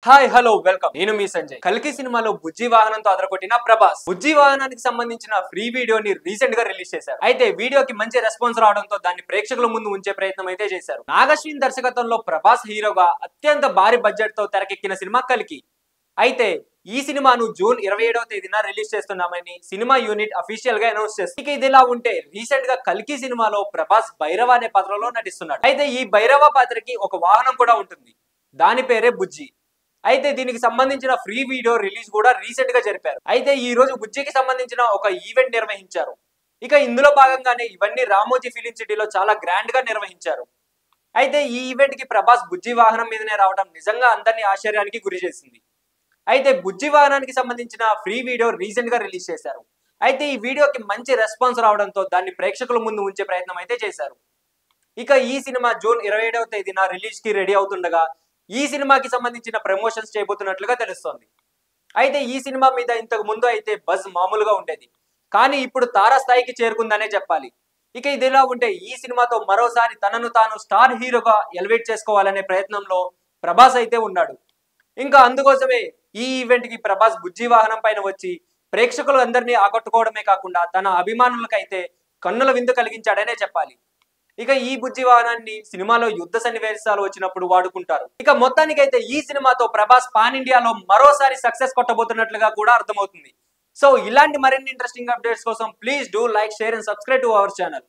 Hi hello welcome నేను మీ సంజయ్. కల్కి సినిమాలో బుజ్జి వాహనంతో అదరగొట్టిన ప్రభాస్ బుజ్జి వాహనానికి సంబంధించిన ఫ్రీ వీడియోని రీసెంట్ గా రిలీజ్ చేశారు. అయితే వీడియోకి మంచి రెస్పాన్స్ రావడంతో దాన్ని ప్రేక్షకుల ముందు ఉంచే ప్రయత్నం అయితే చేశారు. నాగశ్విన్ దర్శకత్వంలో ప్రభాస్ హీరోగా అత్యంత భారీ బడ్జెట్ తో తెరకెక్కిన సినిమా కల్కి. అయితే ఈ సినిమాను జూన్ 27వ తేదీన రిలీజ్ చేస్తున్నామని సినిమా యూనిట్ అఫీషియల్ గా అనౌన్స్ చేస్తుంది. ఇక ఇదిలా ఉంటే రీసెంట్ గా కల్కి సినిమాలో ప్రభాస్ భైరవ అనే పాత్రలో నటిస్తున్నాడు. అయితే ఈ భైరవ పాత్రకి ఒక వాహనం కూడా ఉంటుంది. దాని పేరే బుజ్జి. అయితే దీనికి సంబంధించిన ఫ్రీ వీడియో రిలీజ్ కూడా రీసెంట్ గా జరిపారు. అయితే ఈ రోజు బుజ్జికి సంబంధించిన ఒక ఈవెంట్ నిర్వహించారు. ఇక ఇందులో భాగంగానే ఇవన్నీ రామోజీ ఫిలిం సిటీలో చాలా గ్రాండ్ గా నిర్వహించారు. అయితే ఈ ఈవెంట్ కి ప్రభాస్ బుజ్జి వాహనం మీదనే రావడం నిజంగా అందరినీ ఆశ్చర్యానికి గురి చేసింది. అయితే బుజ్జి వాహనానికి సంబంధించిన ఫ్రీ వీడియో రీసెంట్ గా రిలీజ్ చేశారు. అయితే ఈ వీడియోకి మంచి రెస్పాన్స్ రావడంతో దాన్ని ప్రేక్షకుల ముందు ఉంచే ప్రయత్నం అయితే చేశారు. ఇక ఈ సినిమా జూన్ 27వ తేదీన రిలీజ్ కి రెడీ అవుతుండగా ఈ సినిమాకి సంబంధించిన ప్రమోషన్స్ చేయబోతున్నట్లుగా తెలుస్తోంది. అయితే ఈ సినిమా మీద ఇంతకు ముందు అయితే బజ్ మామూలుగా ఉండేది, కానీ ఇప్పుడు తారాస్థాయికి చేరుకుందనే చెప్పాలి. ఇక ఇదిలా ఉంటే ఈ సినిమాతో మరోసారి తనను తాను స్టార్ హీరోగా ఎలివేట్ చేసుకోవాలనే ప్రయత్నంలో ప్రభాస్ అయితే ఉన్నాడు. ఇంకా అందుకోసమే ఈ ఈవెంట్ కి ప్రభాస్ బుజ్జి వాహనం పైన వచ్చి ప్రేక్షకులు అందరినీ ఆకట్టుకోవడమే కాకుండా తన అభిమానులకైతే కన్నుల విందు కలిగించాడనే చెప్పాలి. ఇక ఈ బుజ్జి వాహనాన్ని సినిమాలో యుద్ధ సన్నివేశాలు వచ్చినప్పుడు వాడుకుంటారు. ఇక మొత్తానికైతే ఈ సినిమాతో ప్రభాస్ పాన్ ఇండియాలో మరోసారి సక్సెస్ కొట్టబోతున్నట్లుగా కూడా అర్థమవుతుంది. సో ఇలాంటి మరిన్ని ఇంట్రెస్టింగ్ అప్డేట్స్ కోసం please do like, share and subscribe to our channel.